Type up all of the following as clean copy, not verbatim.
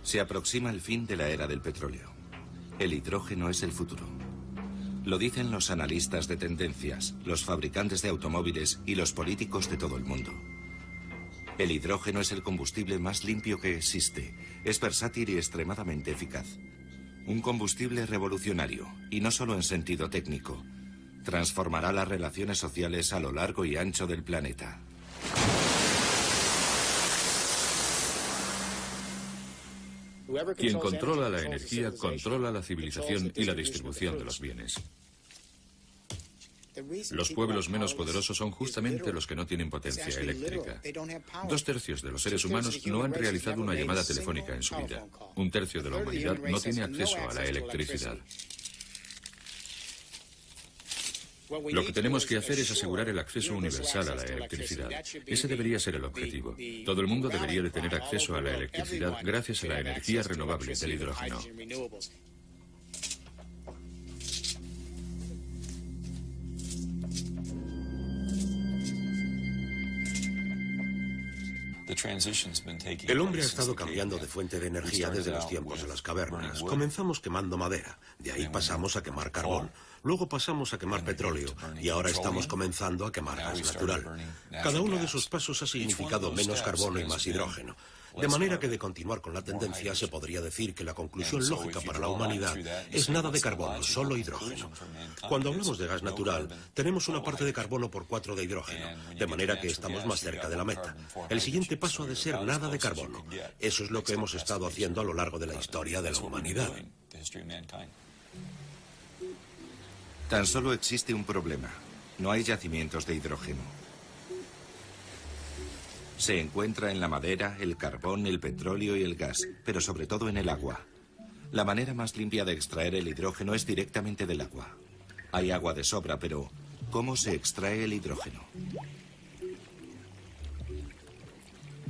Se aproxima el fin de la era del petróleo. El hidrógeno es el futuro. Lo dicen los analistas de tendencias, los fabricantes de automóviles y los políticos de todo el mundo. El hidrógeno es el combustible más limpio que existe. Es versátil y extremadamente eficaz. Un combustible revolucionario, y no solo en sentido técnico. Transformará las relaciones sociales a lo largo y ancho del planeta. Quien controla la energía controla la civilización y la distribución de los bienes. Los pueblos menos poderosos son justamente los que no tienen potencia eléctrica. 2/3 de los seres humanos no han realizado una llamada telefónica en su vida. 1/3 de la humanidad no tiene acceso a la electricidad. Lo que tenemos que hacer es asegurar el acceso universal a la electricidad. Ese debería ser el objetivo. Todo el mundo debería de tener acceso a la electricidad gracias a la energía renovable del hidrógeno. El hombre ha estado cambiando de fuente de energía desde los tiempos de las cavernas. Comenzamos quemando madera, de ahí pasamos a quemar carbón, luego pasamos a quemar petróleo y ahora estamos comenzando a quemar gas natural. Cada uno de esos pasos ha significado menos carbono y más hidrógeno. De manera que de continuar con la tendencia se podría decir que la conclusión lógica para la humanidad es nada de carbono, solo hidrógeno. Cuando hablamos de gas natural, tenemos una parte de carbono por 4 de hidrógeno, de manera que estamos más cerca de la meta. El siguiente paso ha de ser nada de carbono. Eso es lo que hemos estado haciendo a lo largo de la historia de la humanidad. Tan solo existe un problema. No hay yacimientos de hidrógeno. Se encuentra en la madera, el carbón, el petróleo y el gas, pero sobre todo en el agua. La manera más limpia de extraer el hidrógeno es directamente del agua. Hay agua de sobra, pero ¿cómo se extrae el hidrógeno?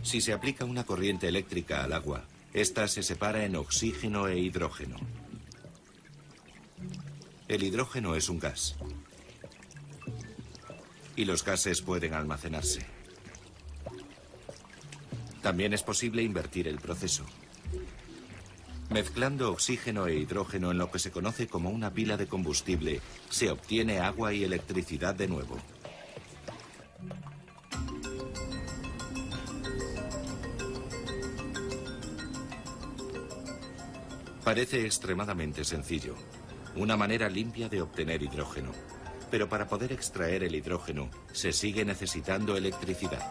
Si se aplica una corriente eléctrica al agua, esta se separa en oxígeno e hidrógeno. El hidrógeno es un gas. Y los gases pueden almacenarse. También es posible invertir el proceso. Mezclando oxígeno e hidrógeno en lo que se conoce como una pila de combustible, se obtiene agua y electricidad de nuevo. Parece extremadamente sencillo, una manera limpia de obtener hidrógeno. Pero para poder extraer el hidrógeno, se sigue necesitando electricidad.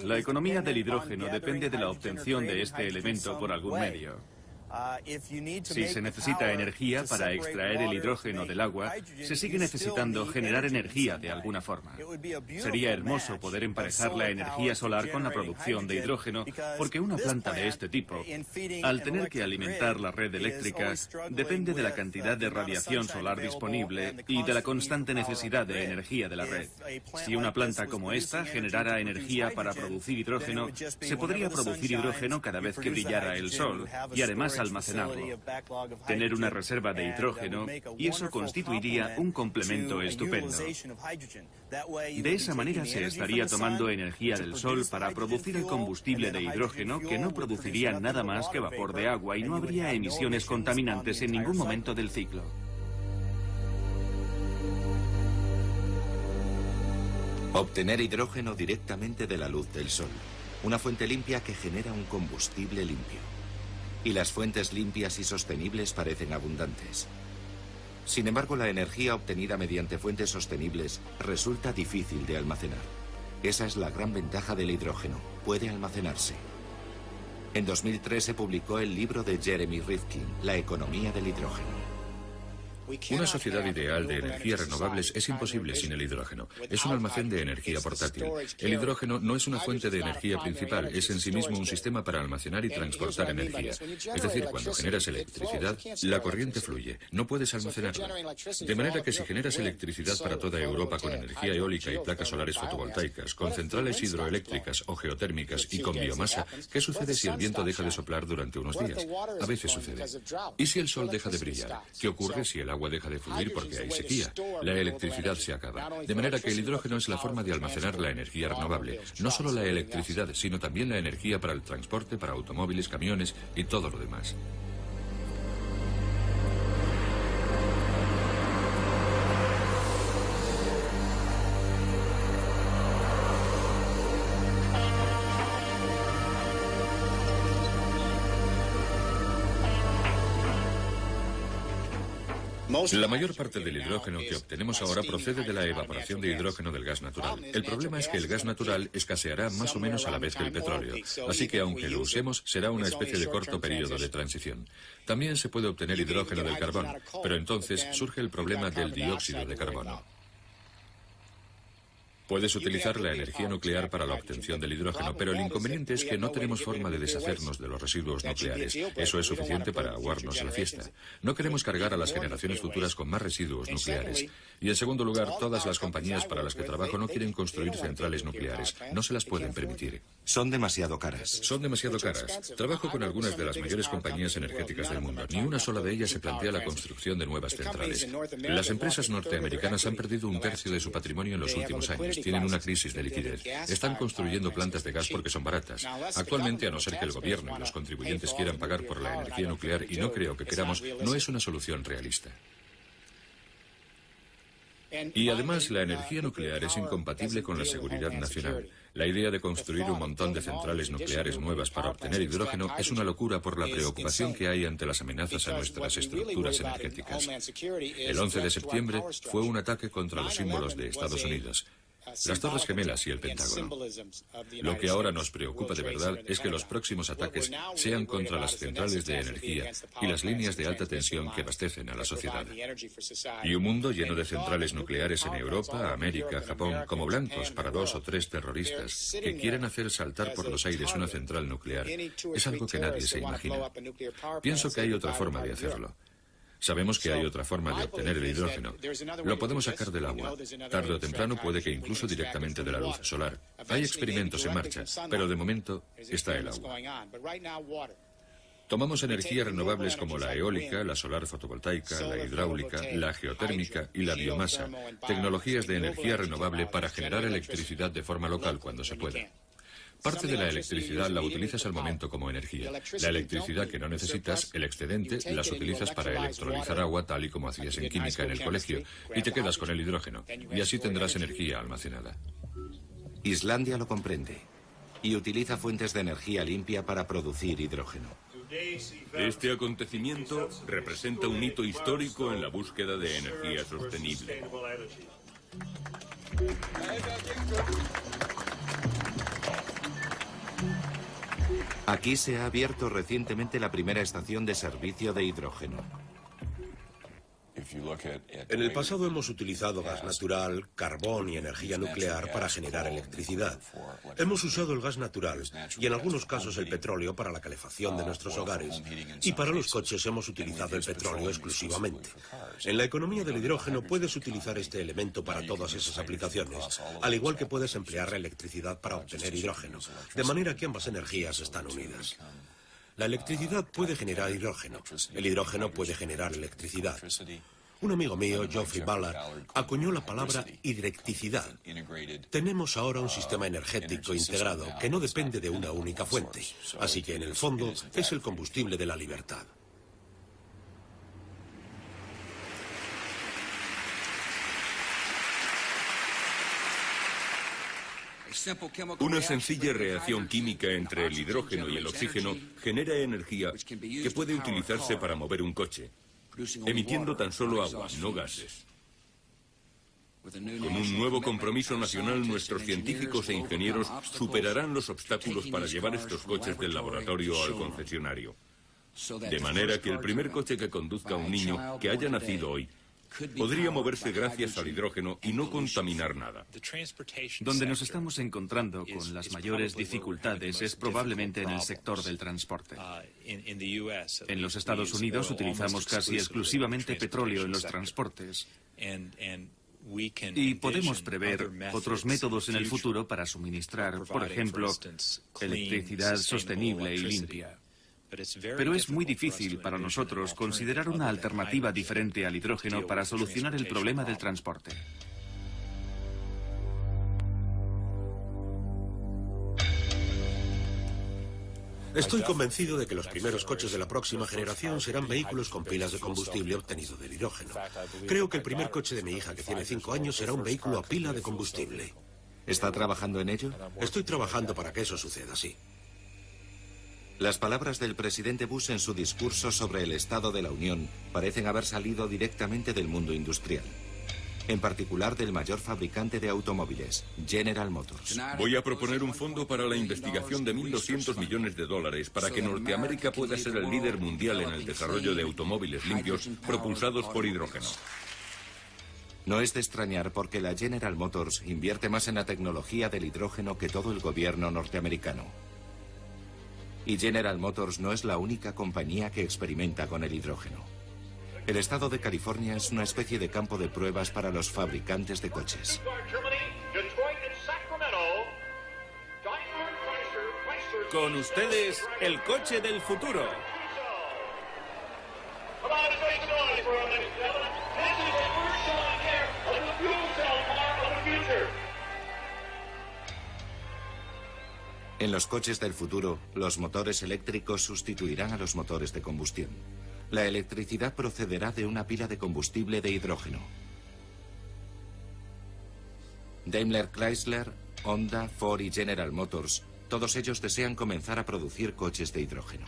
La economía del hidrógeno depende de la obtención de este elemento por algún medio. Si se necesita energía para extraer el hidrógeno del agua, se sigue necesitando generar energía de alguna forma. Sería hermoso poder emparejar la energía solar con la producción de hidrógeno, porque una planta de este tipo, al tener que alimentar la red eléctrica, depende de la cantidad de radiación solar disponible y de la constante necesidad de energía de la red. Si una planta como esta generara energía para producir hidrógeno, se podría producir hidrógeno cada vez que brillara el sol y además almacenarlo, tener una reserva de hidrógeno, y eso constituiría un complemento estupendo. De esa manera se estaría tomando energía del sol para producir el combustible de hidrógeno, que no produciría nada más que vapor de agua y no habría emisiones contaminantes en ningún momento del ciclo. Obtener hidrógeno directamente de la luz del sol, una fuente limpia que genera un combustible limpio. Y las fuentes limpias y sostenibles parecen abundantes. Sin embargo, la energía obtenida mediante fuentes sostenibles resulta difícil de almacenar. Esa es la gran ventaja del hidrógeno, puede almacenarse. En 2003 se publicó el libro de Jeremy Rifkin, La economía del hidrógeno. Una sociedad ideal de energías renovables es imposible sin el hidrógeno. Es un almacén de energía portátil. El hidrógeno no es una fuente de energía principal, es en sí mismo un sistema para almacenar y transportar energía. Es decir, cuando generas electricidad, la corriente fluye, no puedes almacenarla. De manera que si generas electricidad para toda Europa con energía eólica y placas solares fotovoltaicas, con centrales hidroeléctricas o geotérmicas y con biomasa, ¿qué sucede si el viento deja de soplar durante unos días? A veces sucede. ¿Y si el sol deja de brillar? ¿Qué ocurre si el agua deja de fluir porque hay sequía? La electricidad se acaba. De manera que el hidrógeno es la forma de almacenar la energía renovable. No solo la electricidad, sino también la energía para el transporte, para automóviles, camiones y todo lo demás. La mayor parte del hidrógeno que obtenemos ahora procede de la evaporación de hidrógeno del gas natural. El problema es que el gas natural escaseará más o menos a la vez que el petróleo, así que aunque lo usemos, será una especie de corto periodo de transición. También se puede obtener hidrógeno del carbón, pero entonces surge el problema del dióxido de carbono. Puedes utilizar la energía nuclear para la obtención del hidrógeno, pero el inconveniente es que no tenemos forma de deshacernos de los residuos nucleares. Eso es suficiente para aguarnos a la fiesta. No queremos cargar a las generaciones futuras con más residuos nucleares. Y en segundo lugar, todas las compañías para las que trabajo no quieren construir centrales nucleares. No se las pueden permitir. Son demasiado caras. Son demasiado caras. Trabajo con algunas de las mayores compañías energéticas del mundo. Ni una sola de ellas se plantea la construcción de nuevas centrales. Las empresas norteamericanas han perdido un tercio de su patrimonio en los últimos años. Tienen una crisis de liquidez. Están construyendo plantas de gas porque son baratas. Actualmente, a no ser que el gobierno y los contribuyentes quieran pagar por la energía nuclear, y no creo que queramos, no es una solución realista. Y además, la energía nuclear es incompatible con la seguridad nacional. La idea de construir un montón de centrales nucleares nuevas para obtener hidrógeno es una locura por la preocupación que hay ante las amenazas a nuestras estructuras energéticas. El 11 de septiembre fue un ataque contra los símbolos de Estados Unidos. Las Torres Gemelas y el Pentágono. Lo que ahora nos preocupa de verdad es que los próximos ataques sean contra las centrales de energía y las líneas de alta tensión que abastecen a la sociedad. Y un mundo lleno de centrales nucleares en Europa, América, Japón, como blancos para 2 o 3 terroristas que quieren hacer saltar por los aires una central nuclear es algo que nadie se imagina. Pienso que hay otra forma de hacerlo. Sabemos que hay otra forma de obtener el hidrógeno. Lo podemos sacar del agua. Tarde o temprano puede que incluso directamente de la luz solar. Hay experimentos en marcha, pero de momento está el agua. Tomamos energías renovables como la eólica, la solar fotovoltaica, la hidráulica, la geotérmica y la biomasa, tecnologías de energía renovable para generar electricidad de forma local cuando se pueda. Parte de la electricidad la utilizas al momento como energía. La electricidad que no necesitas, el excedente, las utilizas para electrolizar agua, tal y como hacías en química en el colegio, y te quedas con el hidrógeno. Y así tendrás energía almacenada. Islandia lo comprende y utiliza fuentes de energía limpia para producir hidrógeno. Este acontecimiento representa un hito histórico en la búsqueda de energía sostenible. Aquí se ha abierto recientemente la primera estación de servicio de hidrógeno. En el pasado hemos utilizado gas natural, carbón y energía nuclear para generar electricidad. Hemos usado el gas natural y en algunos casos el petróleo para la calefacción de nuestros hogares. Y para los coches hemos utilizado el petróleo exclusivamente. En la economía del hidrógeno puedes utilizar este elemento para todas esas aplicaciones, al igual que puedes emplear la electricidad para obtener hidrógeno, de manera que ambas energías están unidas. La electricidad puede generar hidrógeno. El hidrógeno puede generar electricidad. Un amigo mío, Geoffrey Ballard, acuñó la palabra hidrecticidad. Tenemos ahora un sistema energético integrado que no depende de una única fuente. Así que, en el fondo, es el combustible de la libertad. Una sencilla reacción química entre el hidrógeno y el oxígeno genera energía que puede utilizarse para mover un coche, emitiendo tan solo agua, no gases. Con un nuevo compromiso nacional, nuestros científicos e ingenieros superarán los obstáculos para llevar estos coches del laboratorio al concesionario. De manera que el primer coche que conduzca a un niño que haya nacido hoy Podría moverse gracias al hidrógeno y no contaminar nada. Donde nos estamos encontrando con las mayores dificultades es probablemente en el sector del transporte. En los Estados Unidos utilizamos casi exclusivamente petróleo en los transportes. Y podemos prever otros métodos en el futuro para suministrar, por ejemplo, electricidad sostenible y limpia. Pero es muy difícil para nosotros considerar una alternativa diferente al hidrógeno para solucionar el problema del transporte. Estoy convencido de que los primeros coches de la próxima generación serán vehículos con pilas de combustible obtenido del hidrógeno. Creo que el primer coche de mi hija, que tiene 5 años, será un vehículo a pila de combustible. ¿Está trabajando en ello? Estoy trabajando para que eso suceda, sí. Las palabras del presidente Bush en su discurso sobre el Estado de la Unión parecen haber salido directamente del mundo industrial. En particular del mayor fabricante de automóviles, General Motors. Voy a proponer un fondo para la investigación de $1.200 millones para que Norteamérica pueda ser el líder mundial en el desarrollo de automóviles limpios propulsados por hidrógeno. No es de extrañar porque la General Motors invierte más en la tecnología del hidrógeno que todo el gobierno norteamericano. Y General Motors no es la única compañía que experimenta con el hidrógeno. El estado de California es una especie de campo de pruebas para los fabricantes de coches. Con ustedes, el coche del futuro. En los coches del futuro, los motores eléctricos sustituirán a los motores de combustión. La electricidad procederá de una pila de combustible de hidrógeno. Daimler Chrysler, Honda, Ford y General Motors, todos ellos desean comenzar a producir coches de hidrógeno.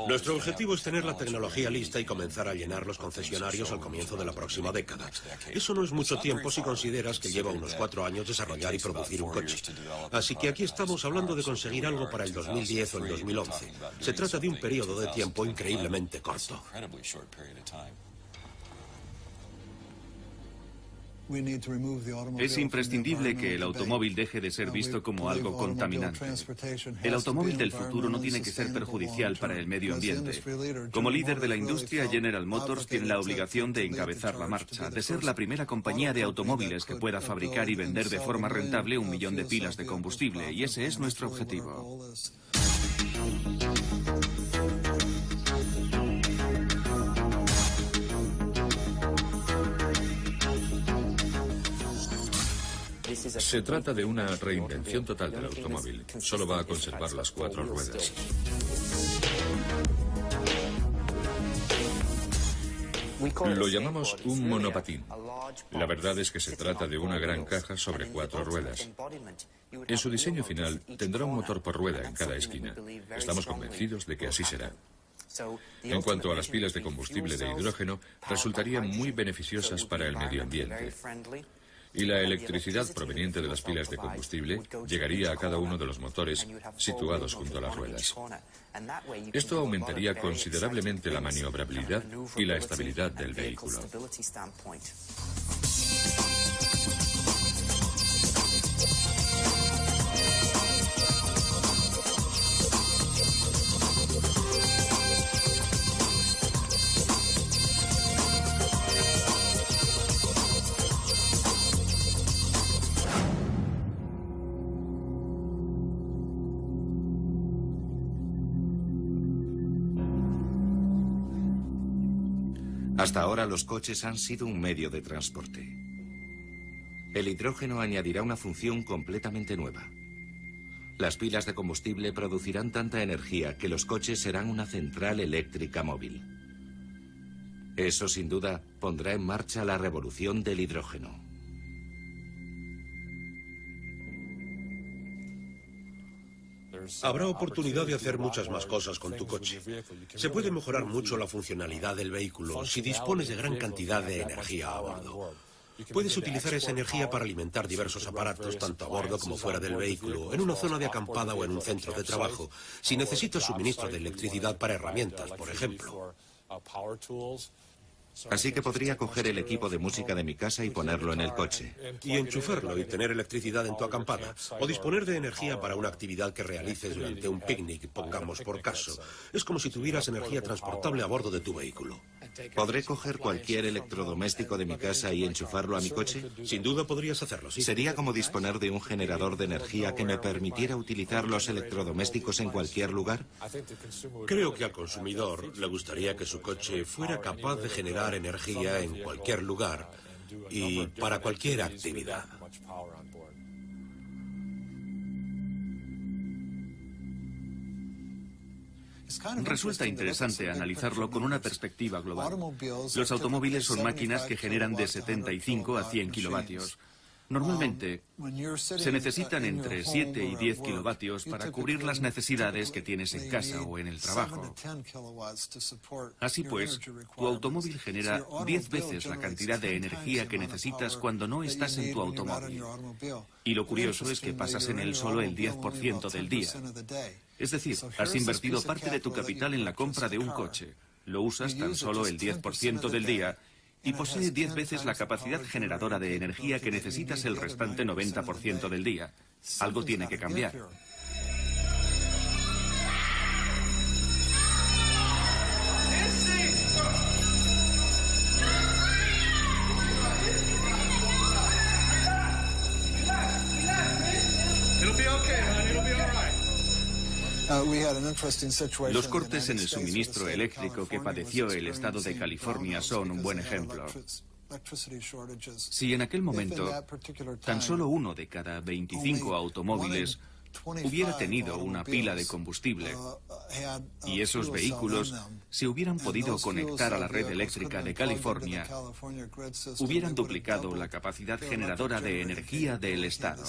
Nuestro objetivo es tener la tecnología lista y comenzar a llenar los concesionarios al comienzo de la próxima década. Eso no es mucho tiempo si consideras que lleva unos 4 años desarrollar y producir un coche. Así que aquí estamos hablando de conseguir algo para el 2010 o el 2011. Se trata de un periodo de tiempo increíblemente corto. Es imprescindible que el automóvil deje de ser visto como algo contaminante. El automóvil del futuro no tiene que ser perjudicial para el medio ambiente. Como líder de la industria, General Motors tiene la obligación de encabezar la marcha, de ser la primera compañía de automóviles que pueda fabricar y vender de forma rentable 1 millón de pilas de combustible, y ese es nuestro objetivo. Se trata de una reinvención total del automóvil. Solo va a conservar las 4 ruedas. Lo llamamos un monopatín. La verdad es que se trata de una gran caja sobre 4 ruedas. En su diseño final tendrá un motor por rueda en cada esquina. Estamos convencidos de que así será. En cuanto a las pilas de combustible de hidrógeno, resultarían muy beneficiosas para el medio ambiente. Y la electricidad proveniente de las pilas de combustible llegaría a cada uno de los motores situados junto a las ruedas. Esto aumentaría considerablemente la maniobrabilidad y la estabilidad del vehículo. Hasta ahora los coches han sido un medio de transporte. El hidrógeno añadirá una función completamente nueva. Las pilas de combustible producirán tanta energía que los coches serán una central eléctrica móvil. Eso, sin duda, pondrá en marcha la revolución del hidrógeno. Habrá oportunidad de hacer muchas más cosas con tu coche. Se puede mejorar mucho la funcionalidad del vehículo si dispones de gran cantidad de energía a bordo. Puedes utilizar esa energía para alimentar diversos aparatos, tanto a bordo como fuera del vehículo, en una zona de acampada o en un centro de trabajo, si necesitas suministro de electricidad para herramientas, por ejemplo. Así que podría coger el equipo de música de mi casa y ponerlo en el coche. Y enchufarlo y tener electricidad en tu acampada. O disponer de energía para una actividad que realices durante un picnic, pongamos por caso. Es como si tuvieras energía transportable a bordo de tu vehículo. ¿Podré coger cualquier electrodoméstico de mi casa y enchufarlo a mi coche? Sin duda podrías hacerlo, sí. Sería como disponer de un generador de energía que me permitiera utilizar los electrodomésticos en cualquier lugar. Creo que al consumidor le gustaría que su coche fuera capaz de generar energía en cualquier lugar y para cualquier actividad. Resulta interesante analizarlo con una perspectiva global. Los automóviles son máquinas que generan de 75 a 100 kilovatios. Normalmente, se necesitan entre 7 y 10 kilovatios para cubrir las necesidades que tienes en casa o en el trabajo. Así pues, tu automóvil genera 10 veces la cantidad de energía que necesitas cuando no estás en tu automóvil. Y lo curioso es que pasas en él solo el 10% del día. Es decir, has invertido parte de tu capital en la compra de un coche, lo usas tan solo el 10% del día y posee 10 veces la capacidad generadora de energía que necesitas el restante 90% del día. Algo tiene que cambiar. Los cortes en el suministro eléctrico que padeció el estado de California son un buen ejemplo. Si en aquel momento tan solo uno de cada 25 automóviles hubiera tenido una pila de combustible y esos vehículos se hubieran podido conectar a la red eléctrica de California, hubieran duplicado la capacidad generadora de energía del estado.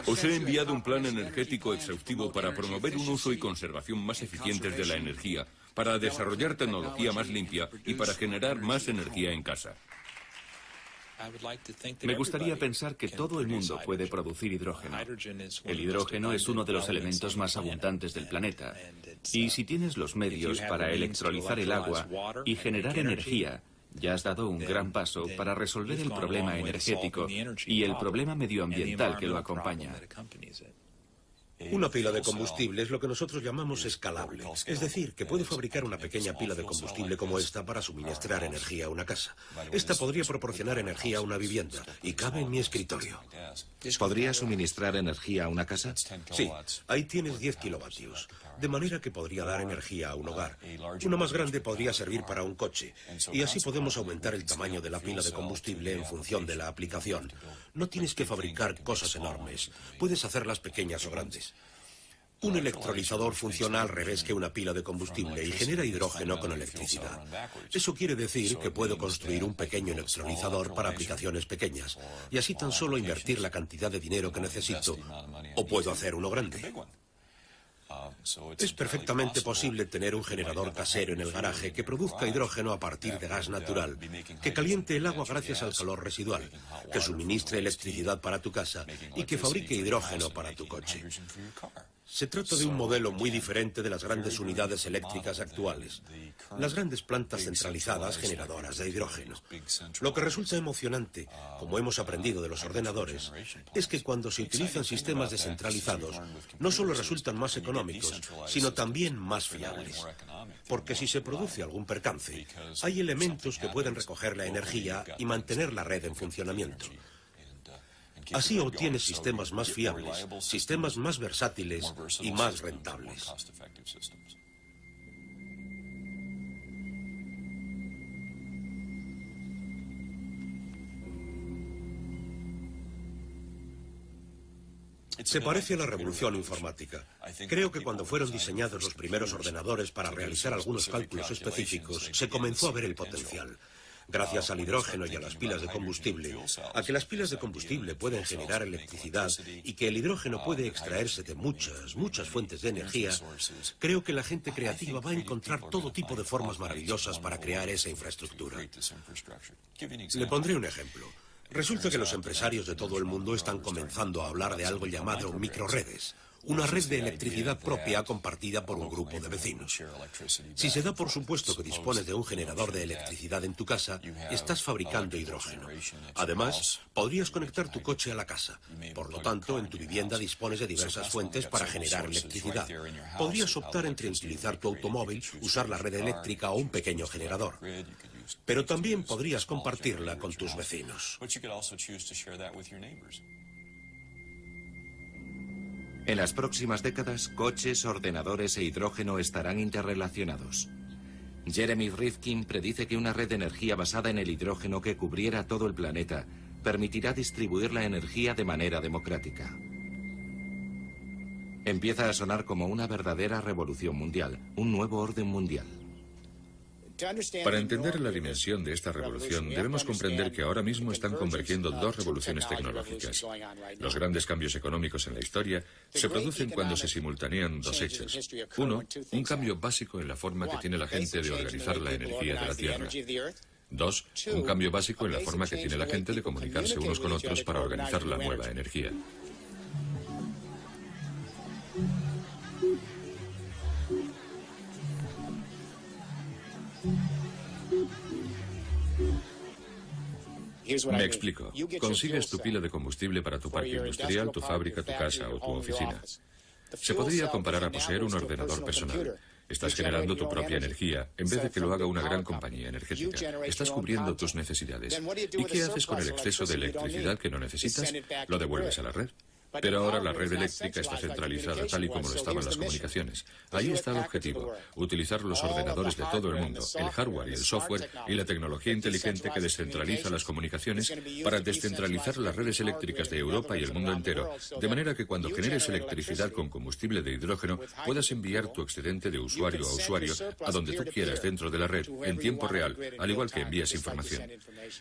Os he enviado un plan energético exhaustivo para promover un uso y conservación más eficientes de la energía, para desarrollar tecnología más limpia y para generar más energía en casa. Me gustaría pensar que todo el mundo puede producir hidrógeno. El hidrógeno es uno de los elementos más abundantes del planeta. Y si tienes los medios para electrolizar el agua y generar energía, ya has dado un gran paso para resolver el problema energético y el problema medioambiental que lo acompaña. Una pila de combustible es lo que nosotros llamamos escalable. Es decir, que puedo fabricar una pequeña pila de combustible como esta para suministrar energía a una casa. Esta podría proporcionar energía a una vivienda y cabe en mi escritorio. ¿Podría suministrar energía a una casa? Sí, ahí tienes 10 kilovatios. De manera que podría dar energía a un hogar. Una más grande podría servir para un coche. Y así podemos aumentar el tamaño de la pila de combustible en función de la aplicación. No tienes que fabricar cosas enormes. Puedes hacerlas pequeñas o grandes. Un electrolizador funciona al revés que una pila de combustible y genera hidrógeno con electricidad. Eso quiere decir que puedo construir un pequeño electrolizador para aplicaciones pequeñas y así tan solo invertir la cantidad de dinero que necesito. O puedo hacer uno grande. Es perfectamente posible tener un generador casero en el garaje que produzca hidrógeno a partir de gas natural, que caliente el agua gracias al calor residual, que suministre electricidad para tu casa y que fabrique hidrógeno para tu coche. Se trata de un modelo muy diferente de las grandes unidades eléctricas actuales, las grandes plantas centralizadas generadoras de hidrógeno. Lo que resulta emocionante, como hemos aprendido de los ordenadores, es que cuando se utilizan sistemas descentralizados, no solo resultan más económicos, sino también más fiables. Porque si se produce algún percance, hay elementos que pueden recoger la energía y mantener la red en funcionamiento. Así obtienes sistemas más fiables, sistemas más versátiles y más rentables. Se parece a la revolución informática. Creo que cuando fueron diseñados los primeros ordenadores para realizar algunos cálculos específicos, se comenzó a ver el potencial. Gracias al hidrógeno y a las pilas de combustible, a que las pilas de combustible pueden generar electricidad y que el hidrógeno puede extraerse de muchas fuentes de energía, creo que la gente creativa va a encontrar todo tipo de formas maravillosas para crear esa infraestructura. Le pondré un ejemplo. Resulta que los empresarios de todo el mundo están comenzando a hablar de algo llamado microredes, una red de electricidad propia compartida por un grupo de vecinos. Si se da por supuesto que dispones de un generador de electricidad en tu casa, estás fabricando hidrógeno. Además, podrías conectar tu coche a la casa. Por lo tanto, en tu vivienda dispones de diversas fuentes para generar electricidad. Podrías optar entre utilizar tu automóvil, usar la red eléctrica o un pequeño generador. Pero también podrías compartirla con tus vecinos. En las próximas décadas, coches, ordenadores e hidrógeno estarán interrelacionados. Jeremy Rifkin predice que una red de energía basada en el hidrógeno que cubriera todo el planeta permitirá distribuir la energía de manera democrática. Empieza a sonar como una verdadera revolución mundial, un nuevo orden mundial. Para entender la dimensión de esta revolución, debemos comprender que ahora mismo están convergiendo dos revoluciones tecnológicas. Los grandes cambios económicos en la historia se producen cuando se simultanean dos hechos. Uno, un cambio básico en la forma que tiene la gente de organizar la energía de la Tierra. Dos, un cambio básico en la forma que tiene la gente de comunicarse unos con otros para organizar la nueva energía. Me explico. Consigues tu pila de combustible para tu parque industrial, tu fábrica, tu casa o tu oficina. Se podría comparar a poseer un ordenador personal. Estás generando tu propia energía, en vez de que lo haga una gran compañía energética. Estás cubriendo tus necesidades. ¿Y qué haces con el exceso de electricidad que no necesitas? Lo devuelves a la red. Pero ahora la red eléctrica está centralizada tal y como lo estaban las comunicaciones. Ahí está el objetivo, utilizar los ordenadores de todo el mundo, el hardware y el software y la tecnología inteligente que descentraliza las comunicaciones para descentralizar las redes eléctricas de Europa y el mundo entero, de manera que cuando generes electricidad con combustible de hidrógeno puedas enviar tu excedente de usuario a usuario a donde tú quieras dentro de la red, en tiempo real, al igual que envías información.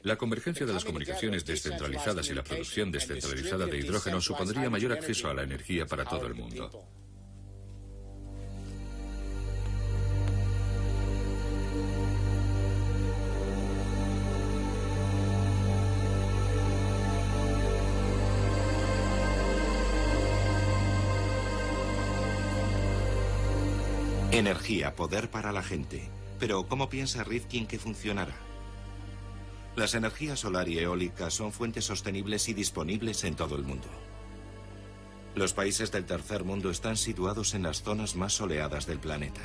La convergencia de las comunicaciones descentralizadas y la producción descentralizada de hidrógeno supondría mayor acceso a la energía para todo el mundo. Energía, poder para la gente. Pero ¿cómo piensa Rifkin que funcionará? Las energías solar y eólica son fuentes sostenibles y disponibles en todo el mundo. Los países del tercer mundo están situados en las zonas más soleadas del planeta.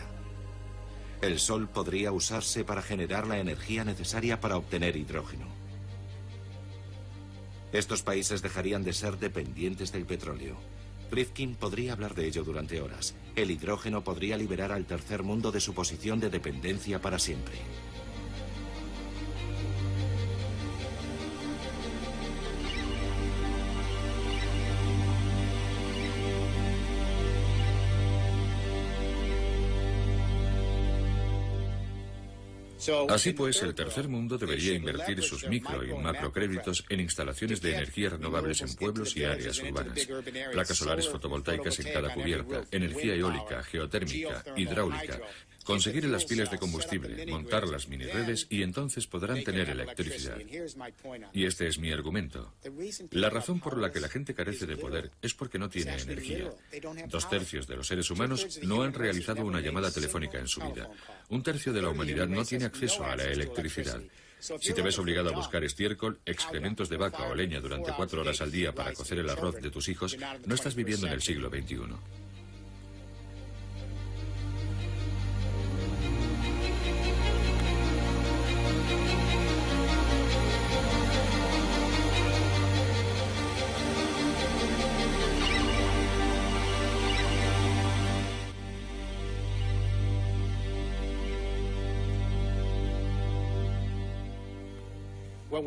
El sol podría usarse para generar la energía necesaria para obtener hidrógeno. Estos países dejarían de ser dependientes del petróleo. Rifkin podría hablar de ello durante horas. El hidrógeno podría liberar al tercer mundo de su posición de dependencia para siempre. Así pues, el tercer mundo debería invertir sus micro y macrocréditos en instalaciones de energías renovables en pueblos y áreas urbanas, placas solares fotovoltaicas en cada cubierta, energía eólica, geotérmica, hidráulica, conseguir las pilas de combustible, montar las mini redes y entonces podrán tener electricidad. Y este es mi argumento. La razón por la que la gente carece de poder es porque no tiene energía. 2/3 de los seres humanos no han realizado una llamada telefónica en su vida. 1/3 de la humanidad no tiene acceso a la electricidad. Si te ves obligado a buscar estiércol, excrementos de vaca o leña durante 4 horas al día para cocer el arroz de tus hijos, no estás viviendo en el siglo XXI.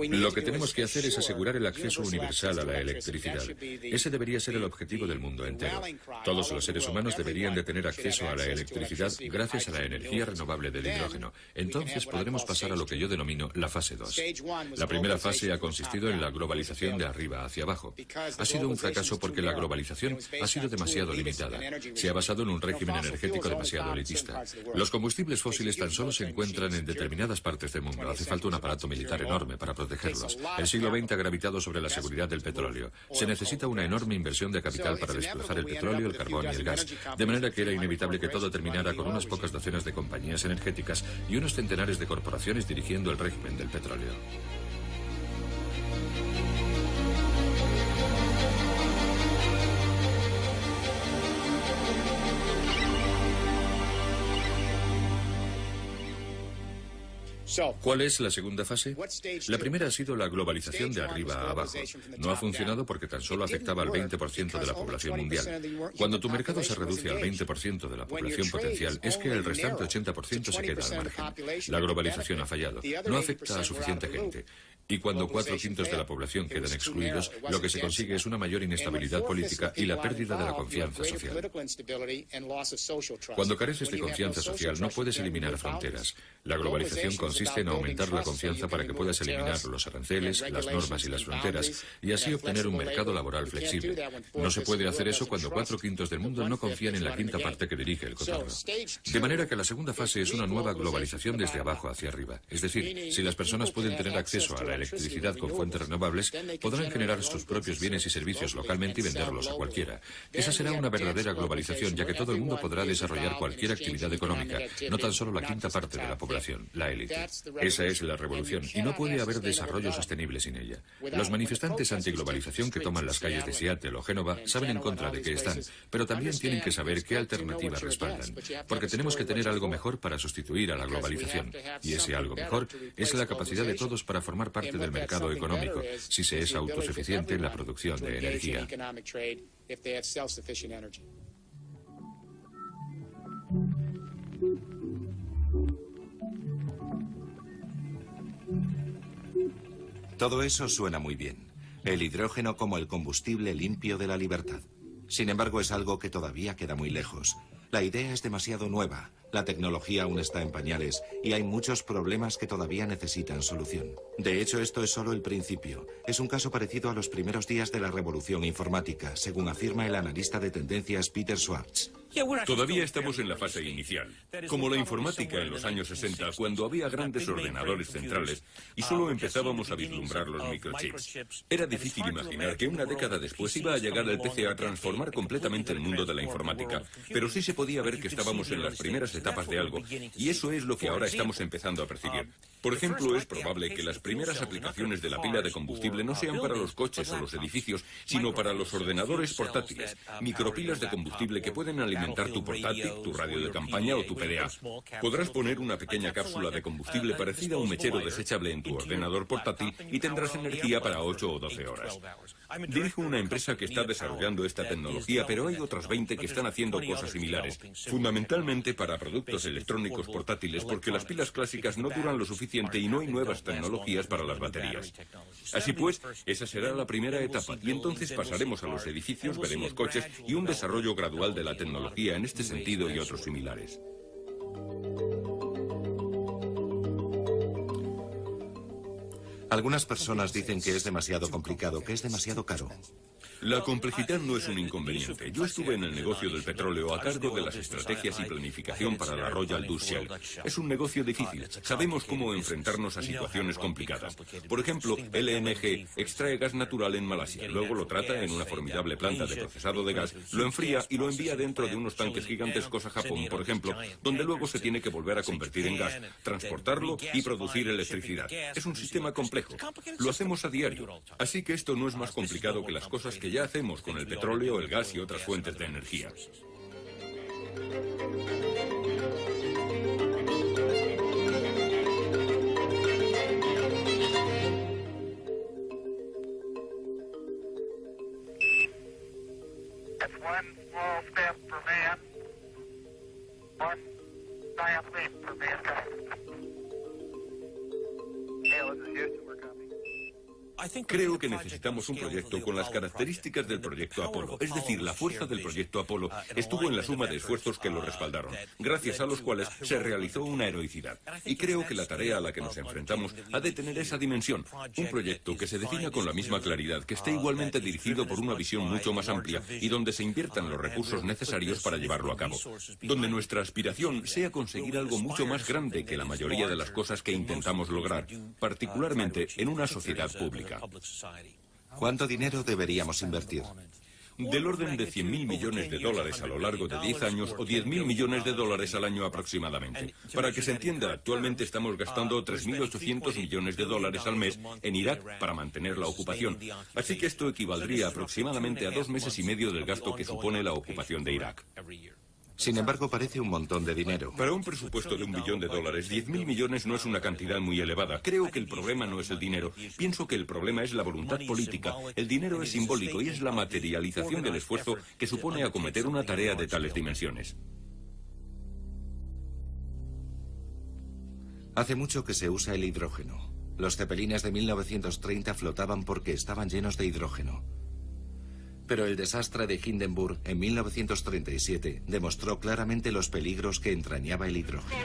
Lo que tenemos que hacer es asegurar el acceso universal a la electricidad. Ese debería ser el objetivo del mundo entero. Todos los seres humanos deberían de tener acceso a la electricidad gracias a la energía renovable del hidrógeno. Entonces podremos pasar a lo que yo denomino la fase 2. La primera fase ha consistido en la globalización de arriba hacia abajo. Ha sido un fracaso porque la globalización ha sido demasiado limitada. Se ha basado en un régimen energético demasiado elitista. Los combustibles fósiles tan solo se encuentran en determinadas partes del mundo. Hace falta un aparato militar enorme para protegerlos. El siglo XX ha gravitado sobre la seguridad del petróleo. Se necesita una enorme inversión de capital para desplazar el petróleo, el carbón y el gas. De manera que era inevitable que todo terminara con unas pocas docenas de compañías energéticas y unos centenares de corporaciones dirigiendo el régimen del petróleo. ¿Cuál es la segunda fase? La primera ha sido la globalización de arriba a abajo. No ha funcionado porque tan solo afectaba al 20% de la población mundial. Cuando tu mercado se reduce al 20% de la población potencial, es que el restante 80% se queda al margen. La globalización ha fallado. No afecta a suficiente gente. Y cuando 4/5 de la población quedan excluidos, lo que se consigue es una mayor inestabilidad política y la pérdida de la confianza social. Cuando careces de confianza social, no puedes eliminar fronteras. La globalización consiste en aumentar la confianza para que puedas eliminar los aranceles, las normas y las fronteras, y así obtener un mercado laboral flexible. No se puede hacer eso cuando 4/5 del mundo no confían en la quinta parte que dirige el cotarro. De manera que la segunda fase es una nueva globalización desde abajo hacia arriba. Es decir, si las personas pueden tener acceso a la electricidad con fuentes renovables, podrán generar sus propios bienes y servicios localmente y venderlos a cualquiera. Esa será una verdadera globalización, ya que todo el mundo podrá desarrollar cualquier actividad económica, no tan solo la quinta parte de la población, la élite. Esa es la revolución, y no puede haber desarrollo sostenible sin ella. Los manifestantes antiglobalización que toman las calles de Seattle o Génova saben en contra de qué están, pero también tienen que saber qué alternativas respaldan, porque tenemos que tener algo mejor para sustituir a la globalización, y ese algo mejor es la capacidad de todos para formar parte del mercado económico, si se es autosuficiente en la producción de energía. Todo eso suena muy bien. El hidrógeno como el combustible limpio de la libertad. Sin embargo, es algo que todavía queda muy lejos. La idea es demasiado nueva, la tecnología aún está en pañales y hay muchos problemas que todavía necesitan solución. De hecho, esto es solo el principio. Es un caso parecido a los primeros días de la revolución informática, según afirma el analista de tendencias Peter Schwartz. Todavía estamos en la fase inicial, como la informática en los años 60, cuando había grandes ordenadores centrales y solo empezábamos a vislumbrar los microchips. Era difícil imaginar que una década después iba a llegar el PC a transformar completamente el mundo de la informática, pero sí se podía ver que estábamos en las primeras etapas de algo, y eso es lo que ahora estamos empezando a percibir. Por ejemplo, es probable que las primeras aplicaciones de la pila de combustible no sean para los coches o los edificios, sino para los ordenadores portátiles, micropilas de combustible que pueden alimentar tu portátil, tu radio de campaña o tu PDA. Podrás poner una pequeña cápsula de combustible parecida a un mechero desechable en tu ordenador portátil y tendrás energía para 8 o 12 horas. Dirijo una empresa que está desarrollando esta tecnología, pero hay otras 20 que están haciendo cosas similares, fundamentalmente para productos electrónicos portátiles, porque las pilas clásicas no duran lo suficiente y no hay nuevas tecnologías para las baterías. Así pues, esa será la primera etapa, y entonces pasaremos a los edificios, veremos coches y un desarrollo gradual de la tecnología en este sentido y otros similares. Algunas personas dicen que es demasiado complicado, que es demasiado caro. La complejidad no es un inconveniente. Yo estuve en el negocio del petróleo a cargo de las estrategias y planificación para la Royal Dutch Shell. Es un negocio difícil. Sabemos cómo enfrentarnos a situaciones complicadas. Por ejemplo, LNG extrae gas natural en Malasia, luego lo trata en una formidable planta de procesado de gas, lo enfría y lo envía dentro de unos tanques gigantescos a Japón, por ejemplo, donde luego se tiene que volver a convertir en gas, transportarlo y producir electricidad. Es un sistema complejo. Lo hacemos a diario. Así que esto no es más complicado que las cosas que ya hacemos con el petróleo, el gas y otras fuentes de energía. Creo que necesitamos un proyecto con las características del proyecto Apolo, es decir, la fuerza del proyecto Apolo estuvo en la suma de esfuerzos que lo respaldaron, gracias a los cuales se realizó una heroicidad. Y creo que la tarea a la que nos enfrentamos ha de tener esa dimensión, un proyecto que se defina con la misma claridad, que esté igualmente dirigido por una visión mucho más amplia y donde se inviertan los recursos necesarios para llevarlo a cabo, donde nuestra aspiración sea conseguir algo mucho más grande que la mayoría de las cosas que intentamos lograr, particularmente en una sociedad pública. ¿Cuánto dinero deberíamos invertir? Del orden de 100.000 millones de dólares a lo largo de 10 años o 10.000 millones de dólares al año aproximadamente. Para que se entienda, actualmente estamos gastando 3.800 millones de dólares al mes en Irak para mantener la ocupación. Así que esto equivaldría aproximadamente a 2 meses y medio del gasto que supone la ocupación de Irak. Sin embargo, parece un montón de dinero. Para un presupuesto de $1 billón, 10.000 millones no es una cantidad muy elevada. Creo que el problema no es el dinero. Pienso que el problema es la voluntad política. El dinero es simbólico y es la materialización del esfuerzo que supone acometer una tarea de tales dimensiones. Hace mucho que se usa el hidrógeno. Los cepelines de 1930 flotaban porque estaban llenos de hidrógeno. Pero el desastre de Hindenburg en 1937 demostró claramente los peligros que entrañaba el hidrógeno.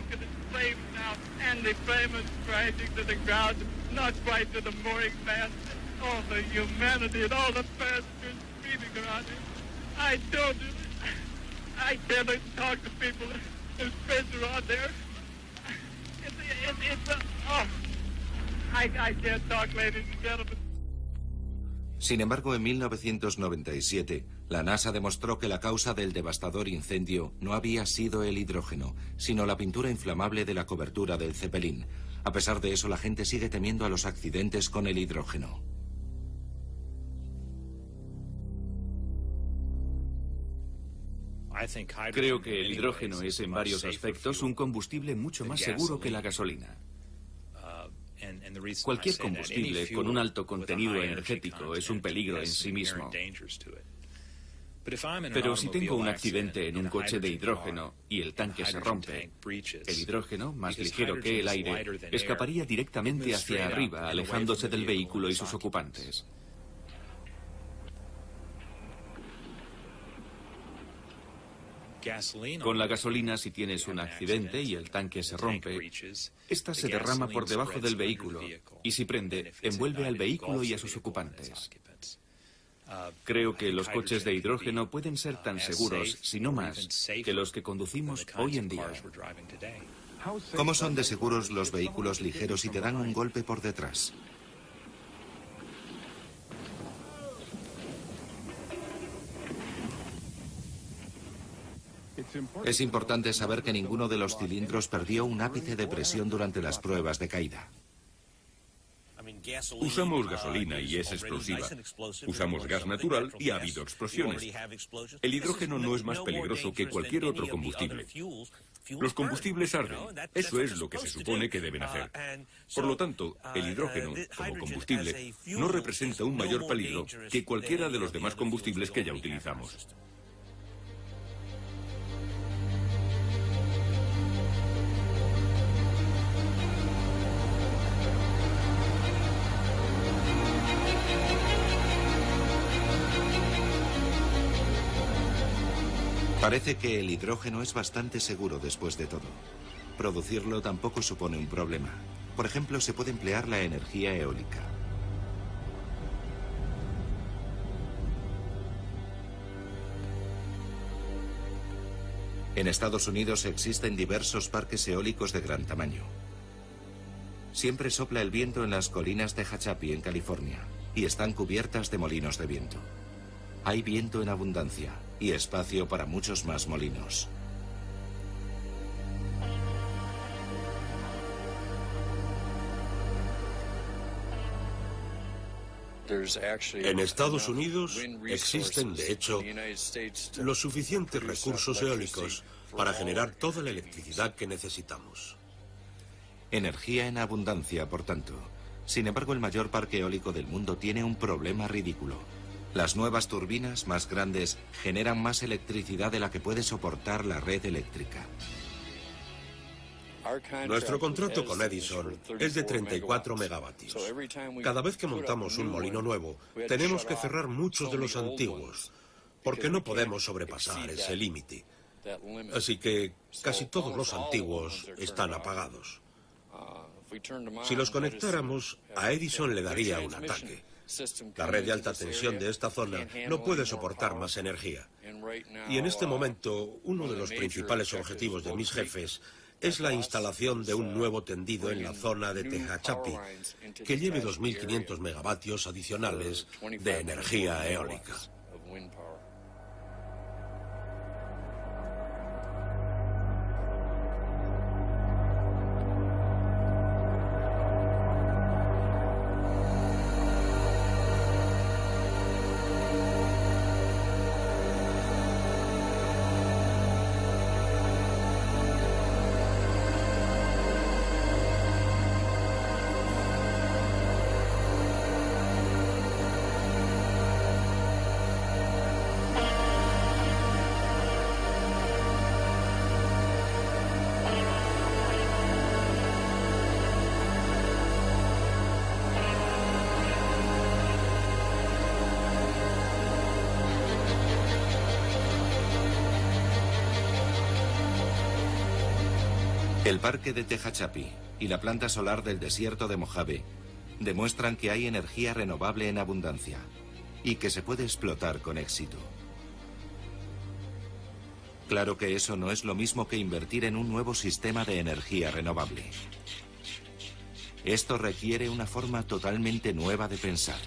Sin embargo, en 1997, la NASA demostró que la causa del devastador incendio no había sido el hidrógeno, sino la pintura inflamable de la cobertura del Zeppelin. A pesar de eso, la gente sigue temiendo a los accidentes con el hidrógeno. Creo que el hidrógeno es en varios aspectos un combustible mucho más seguro que la gasolina. Cualquier combustible con un alto contenido energético es un peligro en sí mismo. Pero si tengo un accidente en un coche de hidrógeno y el tanque se rompe, el hidrógeno, más ligero que el aire, escaparía directamente hacia arriba, alejándose del vehículo y sus ocupantes. Con la gasolina, si tienes un accidente y el tanque se rompe, esta se derrama por debajo del vehículo y si prende, envuelve al vehículo y a sus ocupantes. Creo que los coches de hidrógeno pueden ser tan seguros, si no más, que los que conducimos hoy en día. ¿Cómo son de seguros los vehículos ligeros si te dan un golpe por detrás? Es importante saber que ninguno de los cilindros perdió un ápice de presión durante las pruebas de caída. Usamos gasolina y es explosiva. Usamos gas natural y ha habido explosiones. El hidrógeno no es más peligroso que cualquier otro combustible. Los combustibles arden. Eso es lo que se supone que deben hacer. Por lo tanto, el hidrógeno, como combustible, no representa un mayor peligro que cualquiera de los demás combustibles que ya utilizamos. Parece que el hidrógeno es bastante seguro después de todo. Producirlo tampoco supone un problema. Por ejemplo, se puede emplear la energía eólica. En Estados Unidos existen diversos parques eólicos de gran tamaño. Siempre sopla el viento en las colinas de Tehachapi, en California, y están cubiertas de molinos de viento. Hay viento en abundancia y espacio para muchos más molinos. En Estados Unidos existen, de hecho, los suficientes recursos eólicos para generar toda la electricidad que necesitamos. Energía en abundancia, por tanto. Sin embargo, el mayor parque eólico del mundo tiene un problema ridículo. Las nuevas turbinas más grandes generan más electricidad de la que puede soportar la red eléctrica. Nuestro contrato con Edison es de 34 megavatios. Cada vez que montamos un molino nuevo, tenemos que cerrar muchos de los antiguos, porque no podemos sobrepasar ese límite. Así que casi todos los antiguos están apagados. Si los conectáramos, a Edison le daría un ataque. La red de alta tensión de esta zona no puede soportar más energía. Y en este momento, uno de los principales objetivos de mis jefes es la instalación de un nuevo tendido en la zona de Tehachapi, que lleve 2.500 megavatios adicionales de energía eólica. El parque de Tehachapi y la planta solar del desierto de Mojave demuestran que hay energía renovable en abundancia y que se puede explotar con éxito. Claro que eso no es lo mismo que invertir en un nuevo sistema de energía renovable. Esto requiere una forma totalmente nueva de pensar.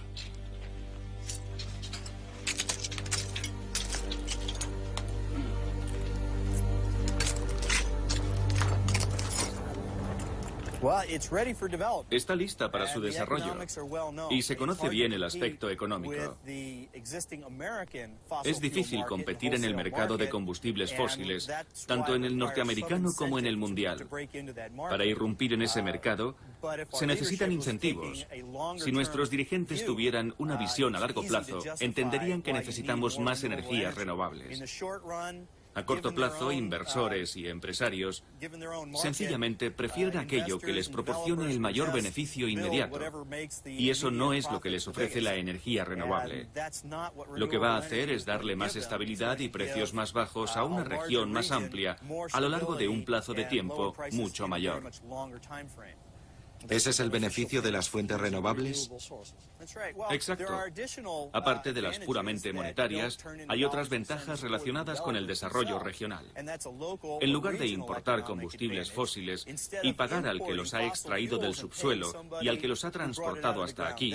Está lista para su desarrollo y se conoce bien el aspecto económico. Es difícil competir en el mercado de combustibles fósiles, tanto en el norteamericano como en el mundial. Para irrumpir en ese mercado, se necesitan incentivos. Si nuestros dirigentes tuvieran una visión a largo plazo, entenderían que necesitamos más energías renovables. A corto plazo, inversores y empresarios sencillamente prefieren aquello que les proporcione el mayor beneficio inmediato. Y eso no es lo que les ofrece la energía renovable. Lo que va a hacer es darle más estabilidad y precios más bajos a una región más amplia a lo largo de un plazo de tiempo mucho mayor. ¿Ese es el beneficio de las fuentes renovables? Exacto. Aparte de las puramente monetarias, hay otras ventajas relacionadas con el desarrollo regional. En lugar de importar combustibles fósiles y pagar al que los ha extraído del subsuelo y al que los ha transportado hasta aquí,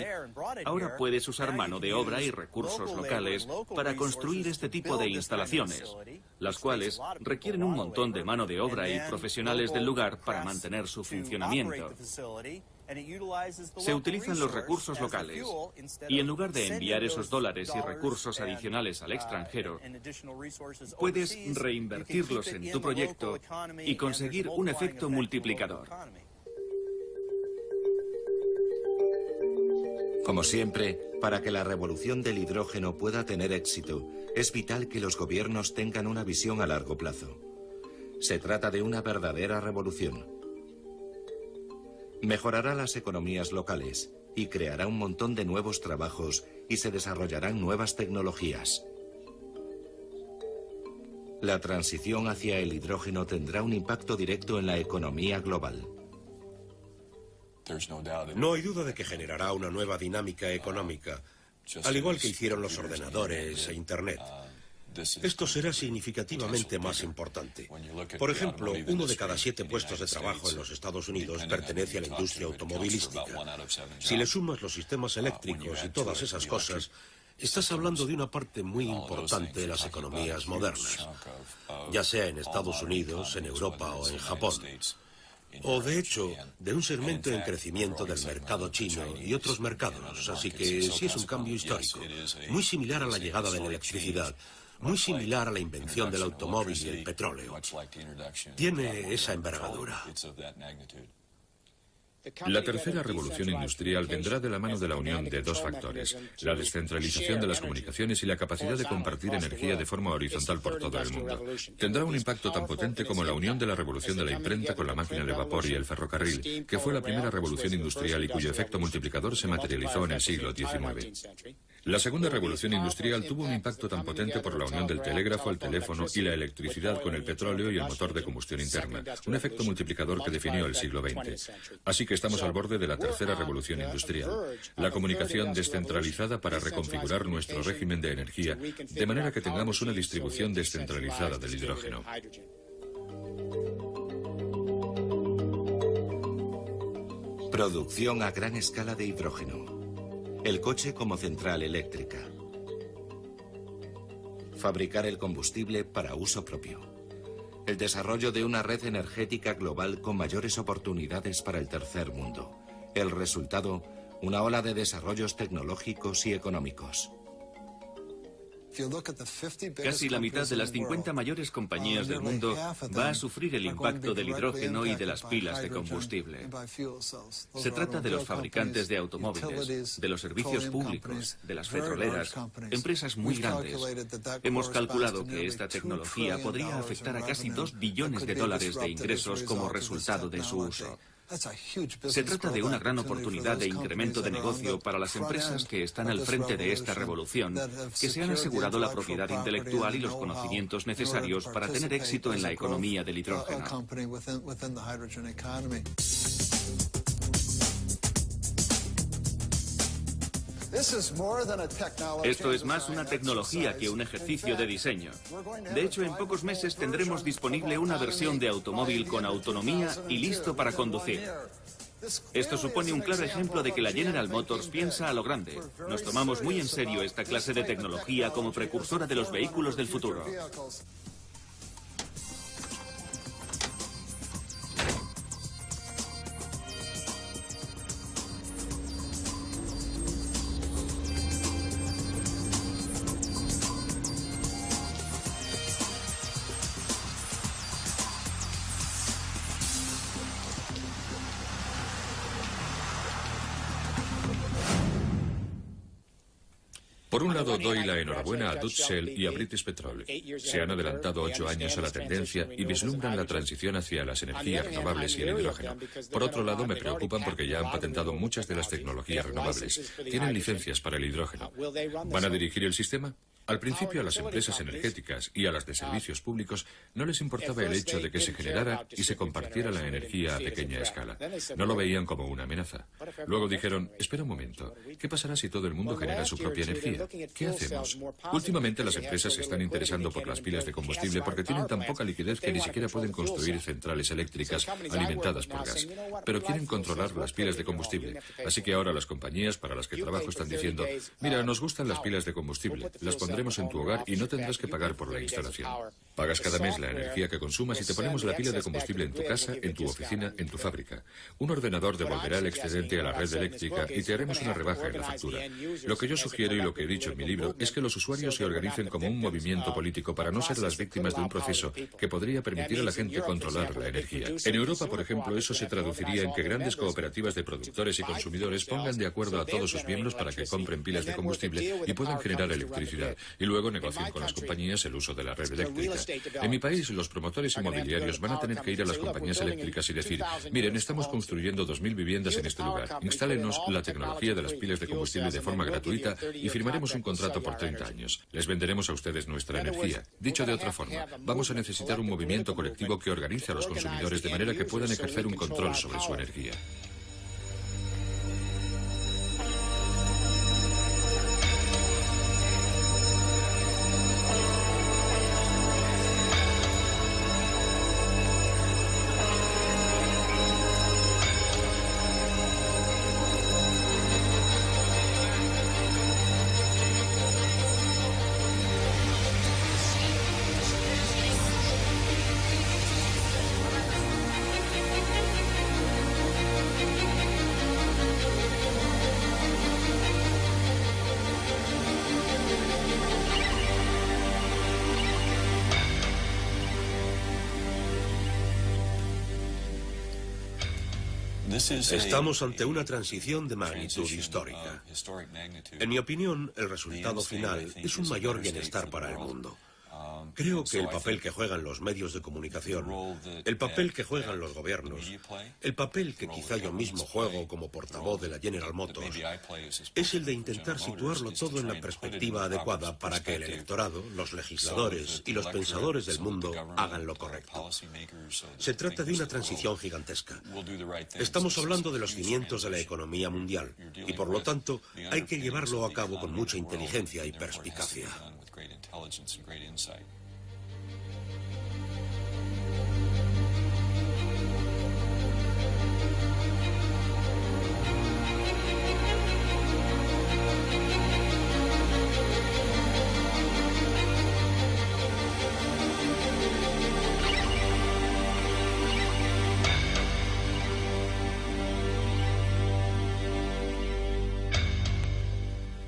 ahora puedes usar mano de obra y recursos locales para construir este tipo de instalaciones, las cuales requieren un montón de mano de obra y profesionales del lugar para mantener su funcionamiento. Se utilizan los recursos locales y en lugar de enviar esos dólares y recursos adicionales al extranjero, puedes reinvertirlos en tu proyecto y conseguir un efecto multiplicador. Como siempre, para que la revolución del hidrógeno pueda tener éxito, es vital que los gobiernos tengan una visión a largo plazo. Se trata de una verdadera revolución. Mejorará las economías locales y creará un montón de nuevos trabajos y se desarrollarán nuevas tecnologías. La transición hacia el hidrógeno tendrá un impacto directo en la economía global. No hay duda de que generará una nueva dinámica económica, al igual que hicieron los ordenadores e Internet. Esto será significativamente más importante. Por ejemplo, 1 de cada 7 puestos de trabajo en los Estados Unidos pertenece a la industria automovilística. Si le sumas los sistemas eléctricos y todas esas cosas, estás hablando de una parte muy importante de las economías modernas, ya sea en Estados Unidos, en Europa o en Japón. O, de hecho, de un segmento en crecimiento del mercado chino y otros mercados. Así que sí es un cambio histórico, muy similar a la llegada de la electricidad, muy similar a la invención del automóvil y el petróleo. Tiene esa envergadura. La tercera revolución industrial vendrá de la mano de la unión de dos factores, la descentralización de las comunicaciones y la capacidad de compartir energía de forma horizontal por todo el mundo. Tendrá un impacto tan potente como la unión de la revolución de la imprenta con la máquina de vapor y el ferrocarril, que fue la primera revolución industrial y cuyo efecto multiplicador se materializó en el siglo XIX. La segunda revolución industrial tuvo un impacto tan potente por la unión del telégrafo, el teléfono y la electricidad con el petróleo y el motor de combustión interna, un efecto multiplicador que definió el siglo XX. Así que estamos al borde de la tercera revolución industrial, la comunicación descentralizada para reconfigurar nuestro régimen de energía, de manera que tengamos una distribución descentralizada del hidrógeno. Producción a gran escala de hidrógeno. El coche como central eléctrica. Fabricar el combustible para uso propio. El desarrollo de una red energética global con mayores oportunidades para el tercer mundo. El resultado, una ola de desarrollos tecnológicos y económicos. Casi la mitad de las 50 mayores compañías del mundo va a sufrir el impacto del hidrógeno y de las pilas de combustible. Se trata de los fabricantes de automóviles, de los servicios públicos, de las petroleras, empresas muy grandes. Hemos calculado que esta tecnología podría afectar a casi $2 billones de ingresos como resultado de su uso. Se trata de una gran oportunidad de incremento de negocio para las empresas que están al frente de esta revolución, que se han asegurado la propiedad intelectual y los conocimientos necesarios para tener éxito en la economía del hidrógeno. Esto es más una tecnología que un ejercicio de diseño. De hecho, en pocos meses tendremos disponible una versión de automóvil con autonomía y listo para conducir. Esto supone un claro ejemplo de que la General Motors piensa a lo grande. Nos tomamos muy en serio esta clase de tecnología como precursora de los vehículos del futuro. Por un lado, doy la enhorabuena a Dutch Shell y a British Petroleum. Se han adelantado 8 años a la tendencia y vislumbran la transición hacia las energías renovables y el hidrógeno. Por otro lado, me preocupan porque ya han patentado muchas de las tecnologías renovables. Tienen licencias para el hidrógeno. ¿Van a dirigir el sistema? Al principio a las empresas energéticas y a las de servicios públicos no les importaba el hecho de que se generara y se compartiera la energía a pequeña escala. No lo veían como una amenaza. Luego dijeron, espera un momento, ¿qué pasará si todo el mundo genera su propia energía? ¿Qué hacemos? Últimamente las empresas se están interesando por las pilas de combustible porque tienen tan poca liquidez que ni siquiera pueden construir centrales eléctricas alimentadas por gas. Pero quieren controlar las pilas de combustible. Así que ahora las compañías para las que trabajo están diciendo, mira, nos gustan las pilas de combustible, las pondremos en tu hogar y no tendrás que pagar por la instalación. Pagas cada mes la energía que consumas y te ponemos la pila de combustible en tu casa, en tu oficina, en tu fábrica. Un ordenador devolverá el excedente a la red eléctrica y te haremos una rebaja en la factura. Lo que yo sugiero y lo que he dicho en mi libro es que los usuarios se organicen como un movimiento político para no ser las víctimas de un proceso que podría permitir a la gente controlar la energía. En Europa, por ejemplo, eso se traduciría en que grandes cooperativas de productores y consumidores pongan de acuerdo a todos sus miembros para que compren pilas de combustible y puedan generar electricidad. Y luego negocien con las compañías el uso de la red eléctrica. En mi país, los promotores inmobiliarios van a tener que ir a las compañías eléctricas y decir, miren, estamos construyendo 2000 viviendas en este lugar, instálenos la tecnología de las pilas de combustible de forma gratuita y firmaremos un contrato por 30 años. Les venderemos a ustedes nuestra energía. Dicho de otra forma, vamos a necesitar un movimiento colectivo que organice a los consumidores de manera que puedan ejercer un control sobre su energía. Estamos ante una transición de magnitud histórica. En mi opinión, el resultado final es un mayor bienestar para el mundo. Creo que el papel que juegan los medios de comunicación, el papel que juegan los gobiernos, el papel que quizá yo mismo juego como portavoz de la General Motors, es el de intentar situarlo todo en la perspectiva adecuada para que el electorado, los legisladores y los pensadores del mundo hagan lo correcto. Se trata de una transición gigantesca. Estamos hablando de los cimientos de la economía mundial y, por lo tanto, hay que llevarlo a cabo con mucha inteligencia y perspicacia.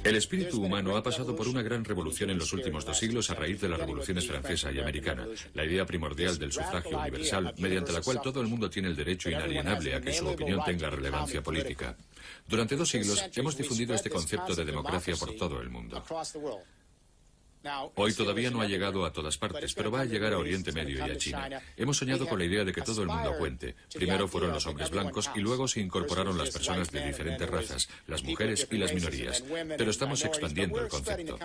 El espíritu humano ha pasado por una gran revolución en los últimos 2 siglos a raíz de las revoluciones francesa y americana, la idea primordial del sufragio universal, mediante la cual todo el mundo tiene el derecho inalienable a que su opinión tenga relevancia política. Durante 2 siglos hemos difundido este concepto de democracia por todo el mundo. Hoy todavía no ha llegado a todas partes, pero va a llegar a Oriente Medio y a China. Hemos soñado con la idea de que todo el mundo cuente. Primero fueron los hombres blancos y luego se incorporaron las personas de diferentes razas, las mujeres y las minorías. Pero estamos expandiendo el concepto.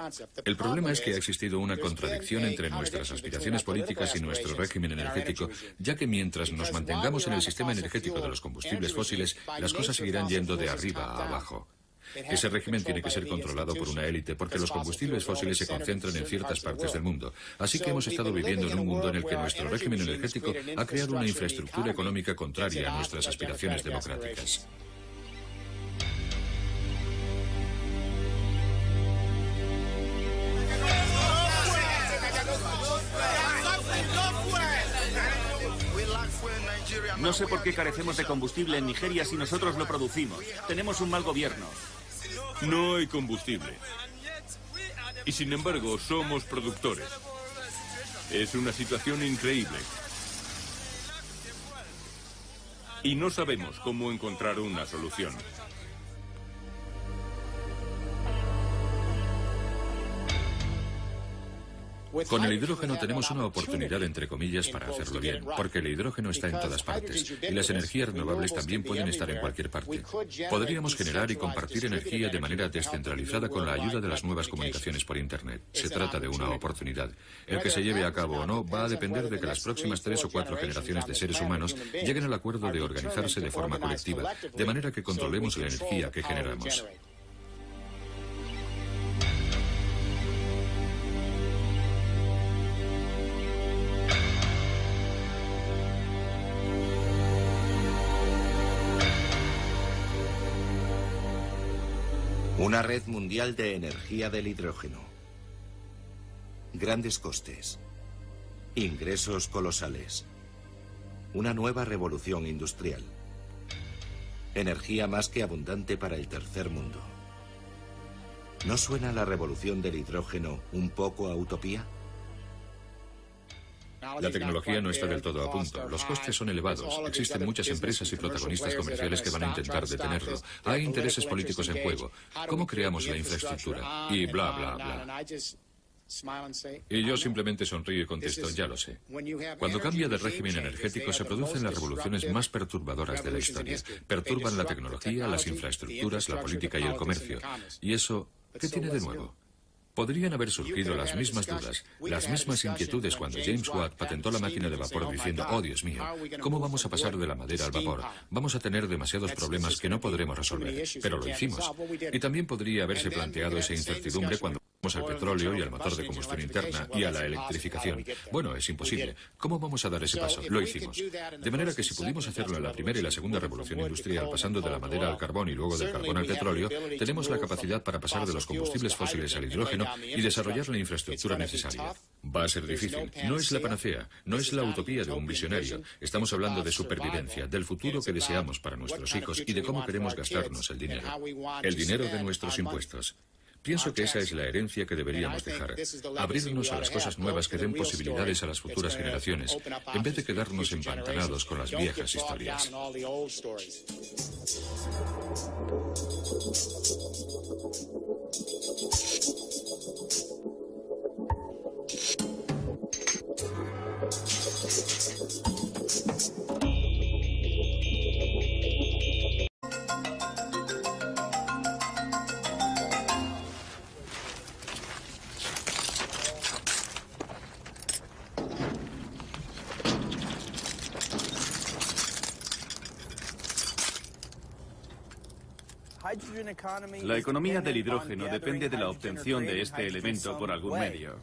El problema es que ha existido una contradicción entre nuestras aspiraciones políticas y nuestro régimen energético, ya que mientras nos mantengamos en el sistema energético de los combustibles fósiles, las cosas seguirán yendo de arriba a abajo. Ese régimen tiene que ser controlado por una élite porque los combustibles fósiles se concentran en ciertas partes del mundo. Así que hemos estado viviendo en un mundo en el que nuestro régimen energético ha creado una infraestructura económica contraria a nuestras aspiraciones democráticas. No sé por qué carecemos de combustible en Nigeria si nosotros lo producimos. Tenemos un mal gobierno. No hay combustible. Y sin embargo, somos productores. Es una situación increíble. Y no sabemos cómo encontrar una solución. Con el hidrógeno tenemos una oportunidad, entre comillas, para hacerlo bien, porque el hidrógeno está en todas partes y las energías renovables también pueden estar en cualquier parte. Podríamos generar y compartir energía de manera descentralizada con la ayuda de las nuevas comunicaciones por Internet. Se trata de una oportunidad. El que se lleve a cabo o no va a depender de que las próximas 3 o 4 generaciones de seres humanos lleguen al acuerdo de organizarse de forma colectiva, de manera que controlemos la energía que generamos. Una red mundial de energía del hidrógeno. Grandes costes. Ingresos colosales. Una nueva revolución industrial. Energía más que abundante para el tercer mundo. ¿No suena la revolución del hidrógeno un poco a utopía? La tecnología no está del todo a punto. Los costes son elevados. Existen muchas empresas y protagonistas comerciales que van a intentar detenerlo. Hay intereses políticos en juego. ¿Cómo creamos la infraestructura? Y bla, bla, bla. Y yo simplemente sonrío y contesto, ya lo sé. Cuando cambia de régimen energético se producen las revoluciones más perturbadoras de la historia. Perturban la tecnología, las infraestructuras, la política y el comercio. ¿Y eso qué tiene de nuevo? Podrían haber surgido las mismas dudas, las mismas inquietudes cuando James Watt patentó la máquina de vapor diciendo, oh Dios mío, ¿cómo vamos a pasar de la madera al vapor? Vamos a tener demasiados problemas que no podremos resolver. Pero lo hicimos. Y también podría haberse planteado esa incertidumbre cuando al petróleo y al motor de combustión interna y a la electrificación. Bueno, es imposible. ¿Cómo vamos a dar ese paso? Lo hicimos. De manera que si pudimos hacerlo en la primera y la segunda revolución industrial, pasando de la madera al carbón y luego del carbón al petróleo, tenemos la capacidad para pasar de los combustibles fósiles al hidrógeno y desarrollar la infraestructura necesaria. Va a ser difícil. No es la panacea, no es la utopía de un visionario. Estamos hablando de supervivencia, del futuro que deseamos para nuestros hijos y de cómo queremos gastarnos el dinero. El dinero de nuestros impuestos. Pienso que esa es la herencia que deberíamos dejar. Abrirnos a las cosas nuevas que den posibilidades a las futuras generaciones, en vez de quedarnos empantanados con las viejas historias. La economía del hidrógeno depende de la obtención de este elemento por algún medio.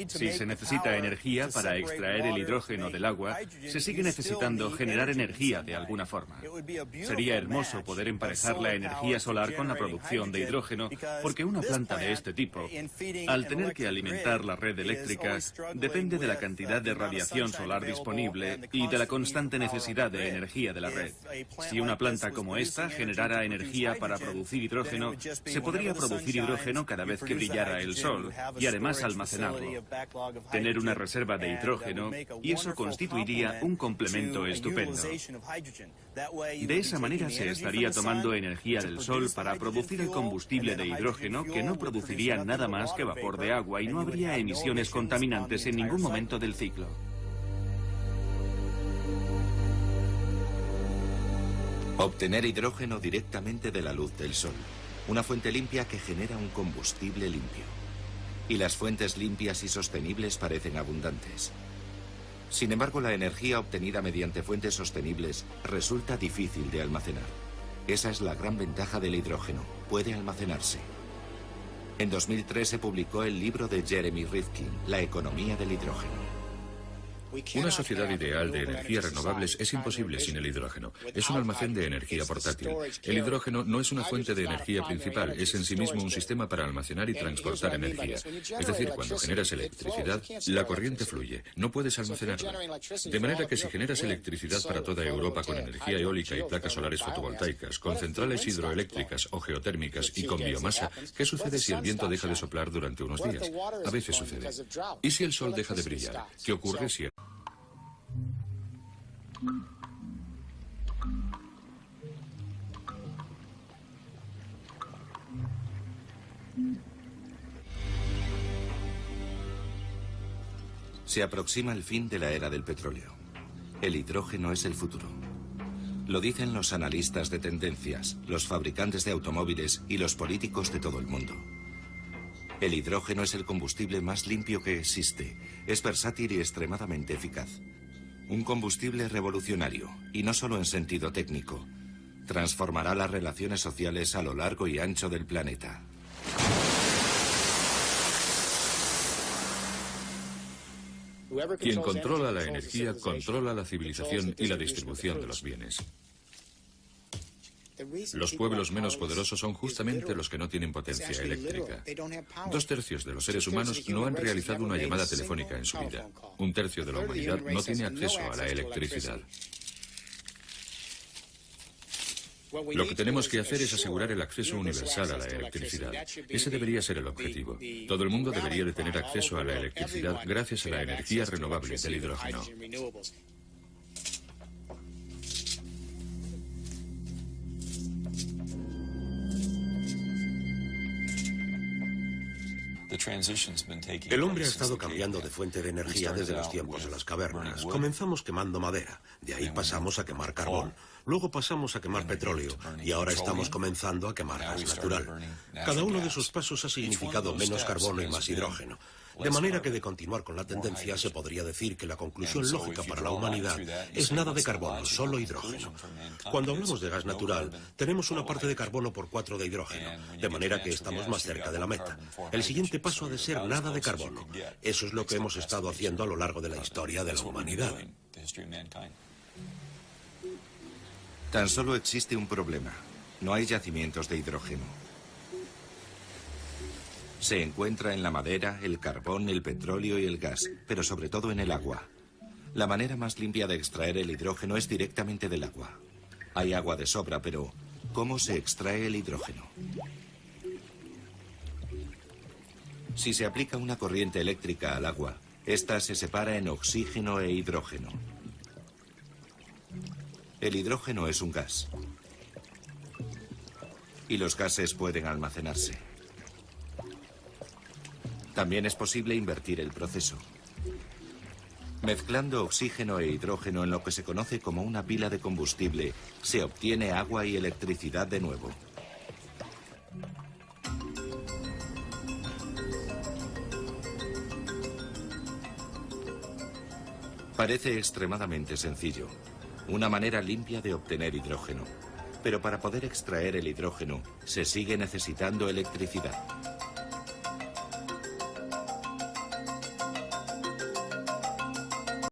Si se necesita energía para extraer el hidrógeno del agua, se sigue necesitando generar energía de alguna forma. Sería hermoso poder emparejar la energía solar con la producción de hidrógeno, porque una planta de este tipo, al tener que alimentar la red eléctrica, depende de la cantidad de radiación solar disponible y de la constante necesidad de energía de la red. Si una planta como esta generara energía para producir hidrógeno, se podría producir hidrógeno cada vez que brillara el sol, y además almacenarlo, tener una reserva de hidrógeno, y eso constituiría un complemento estupendo. De esa manera se estaría tomando energía del sol para producir el combustible de hidrógeno, que no produciría nada más que vapor de agua y no habría emisiones contaminantes en ningún momento del ciclo. Obtener hidrógeno directamente de la luz del sol, una fuente limpia que genera un combustible limpio. Y las fuentes limpias y sostenibles parecen abundantes. Sin embargo, la energía obtenida mediante fuentes sostenibles resulta difícil de almacenar. Esa es la gran ventaja del hidrógeno, puede almacenarse. En 2003 se publicó el libro de Jeremy Rifkin, La economía del hidrógeno. Una sociedad ideal de energías renovables es imposible sin el hidrógeno. Es un almacén de energía portátil. El hidrógeno no es una fuente de energía principal, es en sí mismo un sistema para almacenar y transportar energía. Es decir, cuando generas electricidad, la corriente fluye, no puedes almacenarla. De manera que si generas electricidad para toda Europa con energía eólica y placas solares fotovoltaicas, con centrales hidroeléctricas o geotérmicas y con biomasa, ¿qué sucede si el viento deja de soplar durante unos días? A veces sucede. ¿Y si el sol deja de brillar? ¿Qué ocurre si Se aproxima el fin de la era del petróleo. El hidrógeno es el futuro. Lo dicen los analistas de tendencias, los fabricantes de automóviles y los políticos de todo el mundo. El hidrógeno es el combustible más limpio que existe. Es versátil y extremadamente eficaz. Un combustible revolucionario, y no solo en sentido técnico. Transformará las relaciones sociales a lo largo y ancho del planeta. Quien controla la energía controla la civilización y la distribución de los bienes. Los pueblos menos poderosos son justamente los que no tienen potencia eléctrica. 2/3 de los seres humanos no han realizado una llamada telefónica en su vida. 1/3 de la humanidad no tiene acceso a la electricidad. Lo que tenemos que hacer es asegurar el acceso universal a la electricidad. Ese debería ser el objetivo. Todo el mundo debería de tener acceso a la electricidad gracias a la energía renovable del hidrógeno. El hombre ha estado cambiando de fuente de energía desde los tiempos de las cavernas. Comenzamos quemando madera, de ahí pasamos a quemar carbón, luego pasamos a quemar petróleo y ahora estamos comenzando a quemar gas natural. Cada uno de esos pasos ha significado menos carbono y más hidrógeno. De manera que de continuar con la tendencia se podría decir que la conclusión lógica para la humanidad es nada de carbono, solo hidrógeno. Cuando hablamos de gas natural, tenemos una parte de carbono por 4 de hidrógeno, de manera que estamos más cerca de la meta. El siguiente paso ha de ser nada de carbono. Eso es lo que hemos estado haciendo a lo largo de la historia de la humanidad. Tan solo existe un problema. No hay yacimientos de hidrógeno. Se encuentra en la madera, el carbón, el petróleo y el gas, pero sobre todo en el agua. La manera más limpia de extraer el hidrógeno es directamente del agua. Hay agua de sobra, pero ¿cómo se extrae el hidrógeno? Si se aplica una corriente eléctrica al agua, esta se separa en oxígeno e hidrógeno. El hidrógeno es un gas. Y los gases pueden almacenarse. También es posible invertir el proceso. Mezclando oxígeno e hidrógeno en lo que se conoce como una pila de combustible, se obtiene agua y electricidad de nuevo. Parece extremadamente sencillo, una manera limpia de obtener hidrógeno. Pero para poder extraer el hidrógeno, se sigue necesitando electricidad.